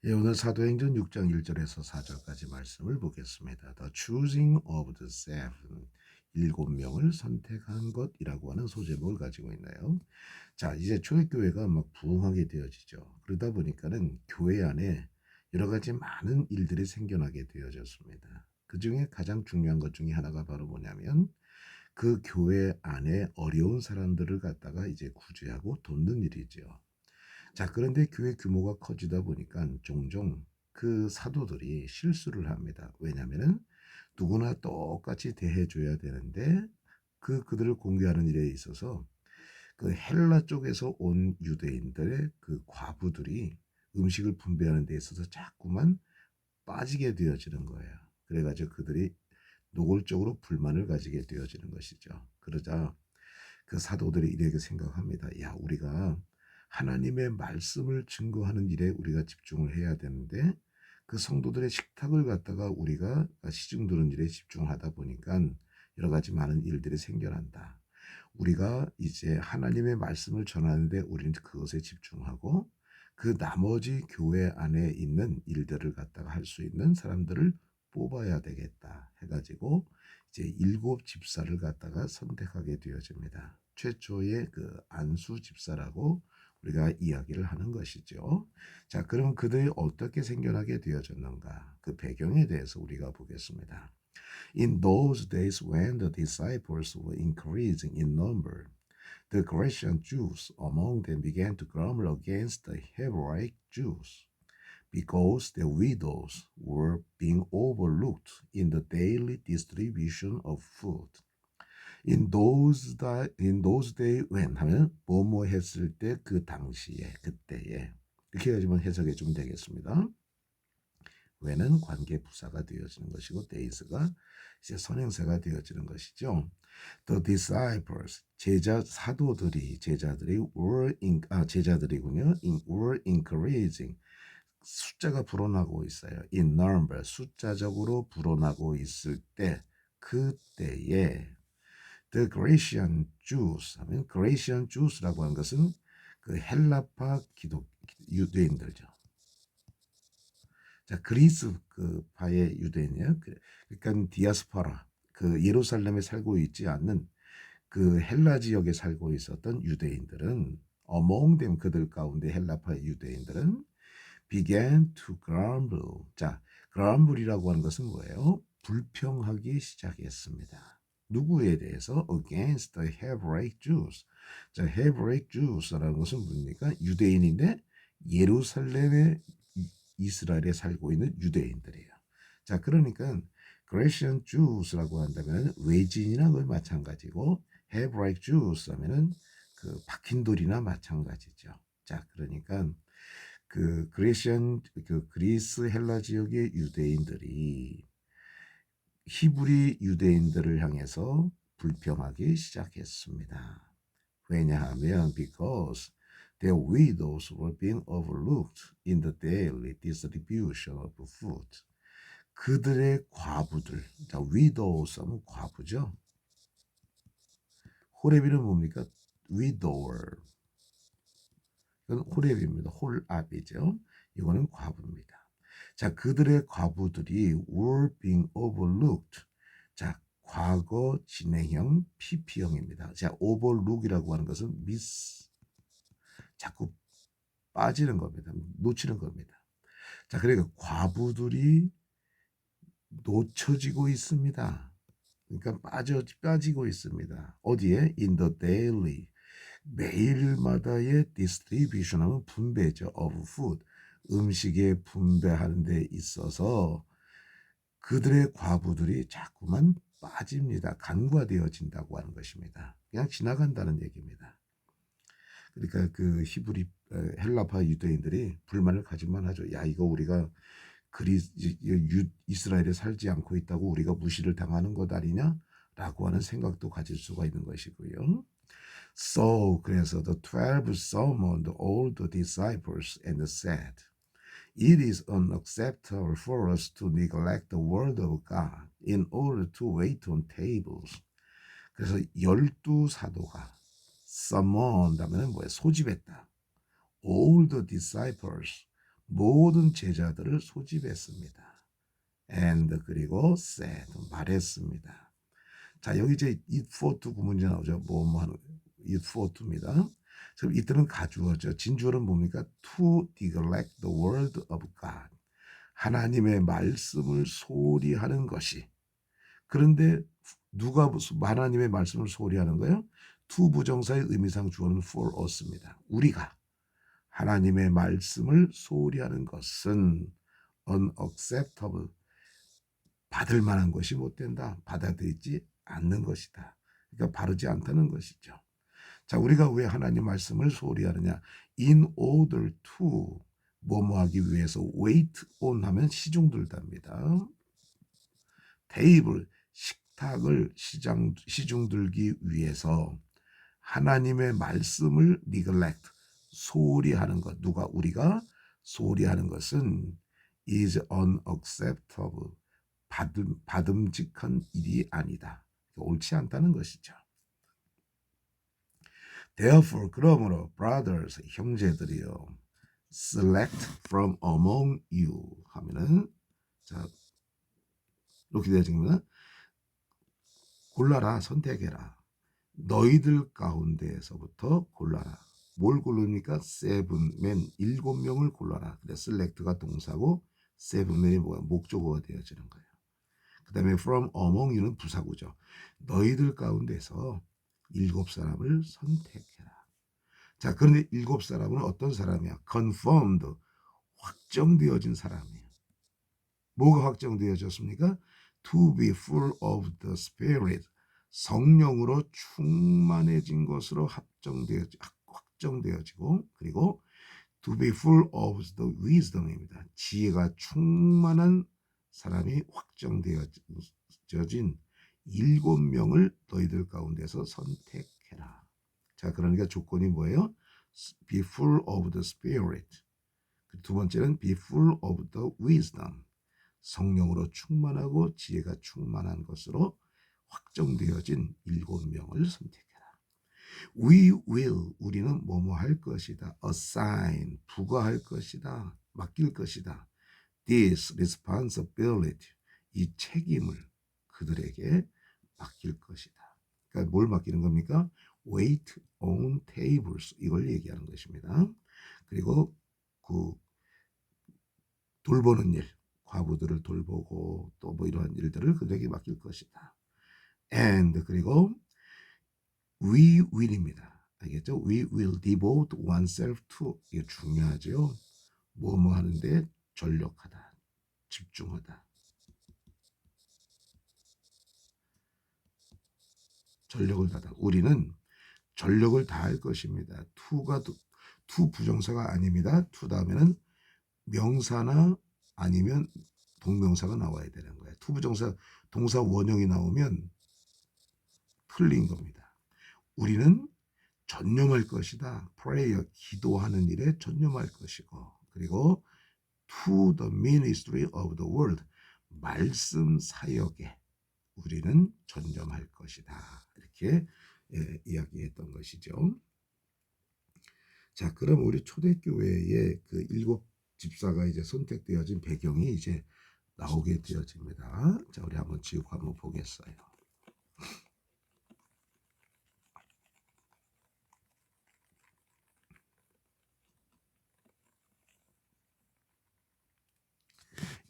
예, 오늘 사도행전 6장 1절에서 4절까지 말씀을 보겠습니다. The choosing of the seven, 7명을 선택한 것이라고 하는 소제목을 가지고 있나요? 자, 이제 초대교회가 막 부흥하게 되어지죠. 그러다 보니까는 교회 안에 여러 가지 많은 일들이 생겨나게 되어졌습니다. 그 중에 가장 중요한 것 중에 하나가 바로 뭐냐면 그 교회 안에 어려운 사람들을 갖다가 이제 구제하고 돕는 일이죠. 자, 그런데 교회 규모가 커지다 보니까 종종 그 사도들이 실수를 합니다. 왜냐하면은 누구나 똑같이 대해줘야 되는데 그들을 공개하는 일에 있어서 그 헬라 쪽에서 온 유대인들의 그 과부들이 음식을 분배하는 데 있어서 자꾸만 빠지게 되어지는 거예요. 그래가지고 그들이 노골적으로 불만을 가지게 되어지는 것이죠. 그러자 그 사도들이 이렇게 생각합니다. 야, 우리가 하나님의 말씀을 증거하는 일에 우리가 집중을 해야 되는데 그 성도들의 식탁을 갖다가 우리가 시중 드는 일에 집중하다 보니까 여러 가지 많은 일들이 생겨난다. 우리가 이제 하나님의 말씀을 전하는데 우리는 그것에 집중하고 그 나머지 교회 안에 있는 일들을 갖다가 할 수 있는 사람들을 뽑아야 되겠다 해가지고 이제 7집사를 갖다가 선택하게 되어집니다. 최초의 그 안수 집사라고 우리가 이야기를 하는 것이죠. 자, 그럼 그들이 어떻게 생겨나게 되어졌는가? 그 배경에 대해서 우리가 보겠습니다. In those days when the disciples were increasing in number, the Grecian Jews among them began to grumble against the Hebraic Jews because their widows were being overlooked in the daily distribution of food. In those day when 하면 뭐뭐 했을 때 그 당시에 그때에 이렇게 해가지고 해석해 주면 되겠습니다. when은 관계 부사가 되어지는 것이고 days가 이제 선행사가 되어지는 것이죠. The disciples 제자들이 제자들이군요. were increasing 숫자가 불어나고 있어요. In number 숫자적으로 불어나고 있을 때 그때에 The Grecian Jews 하면 Grecian Jews라고 하는 것은 그 헬라파 유대인들죠. 자, 그리스 그 파의 유대인이에요. 그러니까 디아스포라 그 예루살렘에 살고 있지 않는 그 헬라 지역에 살고 있었던 유대인들은 among them 그들 가운데 헬라파 유대인들은 began to grumble. 자, grumble이라고 하는 것은 뭐예요? 불평하기 시작했습니다. 누구에 대해서? Against the Hebraic Jews. 자, Hebraic Jews라는 것은 뭡니까? 유대인인데 예루살렘에 이스라엘에 살고 있는 유대인들이에요. 자, 그러니까 Grecian Jews라고 한다면 외지인이나 거의 마찬가지고 Hebraic Jews 하면은 그 박힌 돌이나 마찬가지죠. 자, 그러니까 그 그리스 헬라 지역의 유대인들이 히브리 유대인들을 향해서 불평하기 시작했습니다. 왜냐하면 because their widows were being overlooked in the daily distribution of food. 그들의 과부들, 자, widows 하면 과부죠. 호레비는 뭡니까? widower. 이건 호랩입니다. 홀압이죠. 이거는 과부입니다. 자, 그들의 과부들이 were being overlooked. 자, 과거 진행형 PP형입니다. 자, overlook이라고 하는 것은 자꾸 빠지는 겁니다. 놓치는 겁니다. 자, 그러니까 과부들이 놓쳐지고 있습니다. 그러니까 빠지고 있습니다. 어디에? In the daily. 매일마다의 distribution 하면 분배죠. of food. 음식의 분배하는 데 있어서 그들의 과부들이 자꾸만 빠집니다. 간과되어진다고 하는 것입니다. 그냥 지나간다는 얘기입니다. 그러니까 그 헬라파 유대인들이 불만을 가질만 하죠. 야, 이거 우리가 이스라엘에 살지 않고 있다고 우리가 무시를 당하는 것 아니냐? 라고 하는 생각도 가질 수가 있는 것이고요. So 그래서 the 12 summoned all the disciples and said, It is unacceptable for us to neglect the word of God in order to wait on tables. 그래서 12사도가 summoned 하면 뭐예요? 소집했다. All the disciples 모든 제자들을 소집했습니다. and 그리고 said 말했습니다. 자, 여기 이제 it for to 구문이 나오죠. 뭐 하는 it for to입니다. 그럼 이때는 가주어죠. 진주어는 뭡니까? to neglect the word of God. 하나님의 말씀을 소홀히 하는 것이. 그런데 누가 하나님의 말씀을 소홀히 하는 거예요? to 부정사의 의미상 주어는 for us입니다. 우리가 하나님의 말씀을 소홀히 하는 것은 unacceptable, 받을 만한 것이 못 된다. 받아들이지 않는 것이다. 그러니까 바르지 않다는 것이죠. 자, 우리가 왜 하나님 말씀을 소홀히 하느냐? In order to 뭐뭐 하기 위해서 wait on 하면 시중들답니다. 테이블 식탁을 시중들기 위해서 하나님의 말씀을 neglect 소홀히 하는 것. 누가 우리가 소홀히 하는 것은 is unacceptable 받음직한 일이 아니다. 옳지 않다는 것이죠. Therefore 그러므로 brothers 형제들이요 select from among you 하면은 자 이렇게 되어집니다. 골라라 선택해라. 너희들 가운데에서부터 골라라. 뭘 고르니까 sevenmen 7명을 골라라. 근데 select가 동사고 sevenmen이 뭐야? 목적어가 되어지는 거예요. 그 다음에 from among you는 부사구죠. 너희들 가운데서 7사람을 선택해라. 자, 그런데 7사람은 어떤 사람이야? confirmed, 확정되어진 사람이에요. 뭐가 확정되어졌습니까? To be full of the Spirit, 성령으로 충만해진 것으로 확정되어지고, 그리고 to be full of the wisdom입니다. 지혜가 충만한 사람이 확정되어진 7명을 너희들 가운데서 선택해라. 자, 그러니까 조건이 뭐예요? Be full of the Spirit. 두 번째는 be full of the wisdom. 성령으로 충만하고 지혜가 충만한 것으로 확정되어진 7명을 선택해라. We will, 우리는 뭐뭐 할 것이다. assign, 부과할 것이다. 맡길 것이다. this responsibility, 이 책임을 그들에게 맡길 것이다. 그러니까 뭘 맡기는 겁니까? wait on tables, 이걸 얘기하는 것입니다. 그리고 그 돌보는 일, 과부들을 돌보고 또 뭐 이러한 일들을 그들에게 맡길 것이다. and 그리고 we will입니다. 알겠죠? We will devote oneself to, 이게 중요하죠. 뭐뭐 하는데 전력하다, 집중하다. 전력을 다하다. 우리는 전력을 다할 것입니다. to 부정사가 아닙니다. to 다음에는 명사나 아니면 동명사가 나와야 되는 거예요. to 부정사 동사 원형이 나오면 틀린 겁니다. 우리는 전념할 것이다. prayer, 기도하는 일에 전념할 것이고, 그리고 to the ministry of the word, 말씀 사역에 우리는 전념할 것이다. 이렇게 이야기했던 것이죠. 자, 그럼 우리 초대교회의 그 7 집사가 이제 선택되어진 배경이 이제 나오게 되어집니다. 자, 우리 한번 지우고 한번 보겠어요.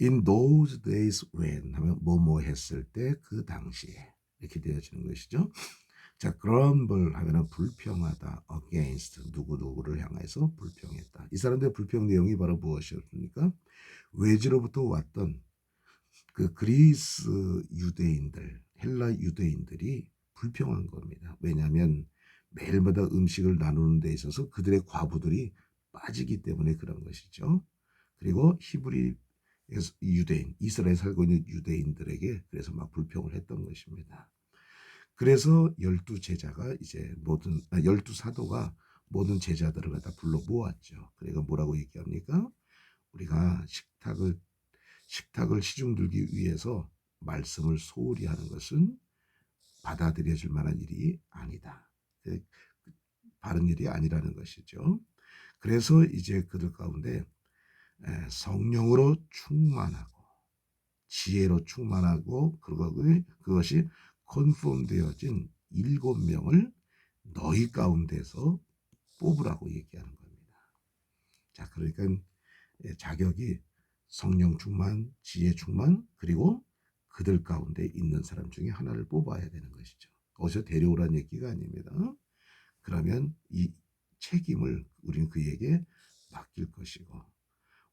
In those days when 하면 뭐뭐 했을 때 그 당시에 이렇게 되어지는 것이죠. 자, grumble 하면은 불평하다, against 누구누구를 향해서 불평했다. 이 사람들의 불평 내용이 바로 무엇이었습니까? 외지로부터 왔던 그 그리스 유대인들, 헬라 유대인들이 불평한 겁니다. 왜냐하면 매일마다 음식을 나누는 데 있어서 그들의 과부들이 빠지기 때문에 그런 것이죠. 그리고 히브리 유대인, 이스라엘에 살고 있는 유대인들에게 그래서 막 불평을 했던 것입니다. 그래서 12제자가 이제 열두 사도가 모든 제자들을 갖다 불러 모았죠. 그러니까 뭐라고 얘기합니까? 우리가 식탁을 시중들기 위해서 말씀을 소홀히 하는 것은 받아들여질 만한 일이 아니다. 바른 일이 아니라는 것이죠. 그래서 이제 그들 가운데 성령으로 충만하고 지혜로 충만하고 그것이 컨펌되어진 7명을 너희 가운데서 뽑으라고 얘기하는 겁니다. 자, 그러니까 자격이 성령 충만, 지혜 충만, 그리고 그들 가운데 있는 사람 중에 하나를 뽑아야 되는 것이죠. 어디서 데려오라는 얘기가 아닙니다. 그러면 이 책임을 우리는 그에게 맡길 것이고,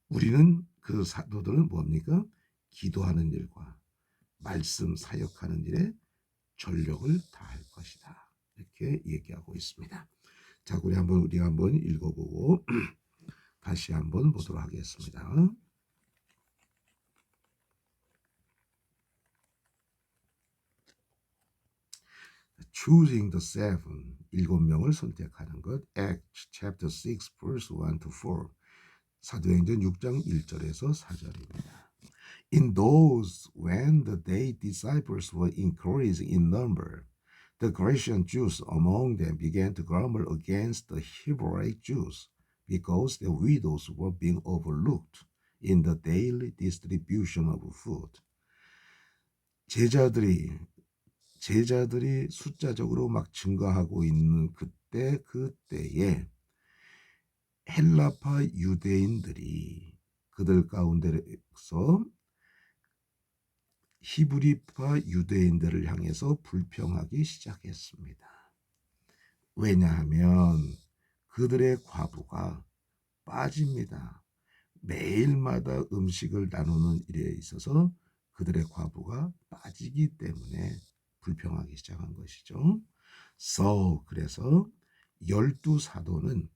우리는 그 사도들은 뭡니까? 기도하는 일과 말씀 사역하는 일에 전력을 다할 것이다. 이렇게 얘기하고 있습니다. 자, 우리가 한번 읽어보고 다시 한번 보도록 하겠습니다. Choosing the seven, 7명을 선택하는 것. Acts chapter 6 verse 1 to 4. 사도행전 6장 1절에서 4절입니다. In those when the day disciples were increasing in number, the Grecian Jews among them began to grumble against the Hebraic Jews because their widows were being overlooked in the daily distribution of food. 제자들이 숫자적으로 막 증가하고 있는 그때에 헬라파 유대인들이 그들 가운데서 히브리파 유대인들을 향해서 불평하기 시작했습니다. 왜냐하면 그들의 과부가 빠집니다. 매일마다 음식을 나누는 일에 있어서 그들의 과부가 빠지기 때문에 불평하기 시작한 것이죠. 그래서 12사도는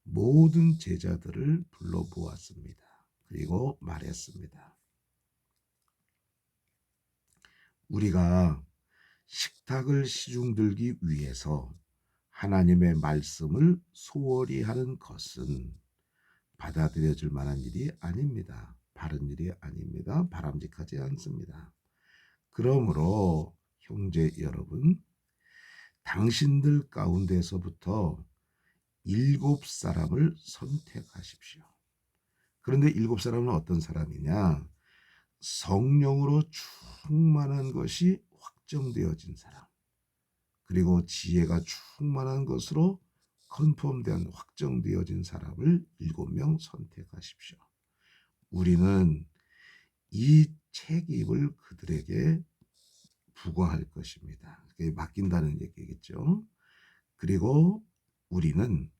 모든 제자들을 불러 모았습니다. 그리고 말했습니다. 우리가 식탁을 시중들기 위해서 하나님의 말씀을 소홀히 하는 것은 받아들여질 만한 일이 아닙니다. 바른 일이 아닙니다. 바람직하지 않습니다. 그러므로 형제 여러분, 당신들 가운데서부터 7사람을 선택하십시오. 그런데 7사람은 어떤 사람이냐? 성령으로 충만한 것이 확정되어진 사람, 그리고 지혜가 충만한 것으로 컨펌된 확정되어진 사람을 7명 선택하십시오. 우리는 이 책임을 그들에게 부과할 것입니다. 그게 맡긴다는 얘기겠죠. 그리고 우리는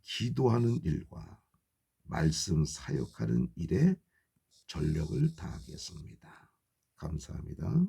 기도하는 일과 말씀 사역하는 일에 전력을 다하겠습니다. 감사합니다.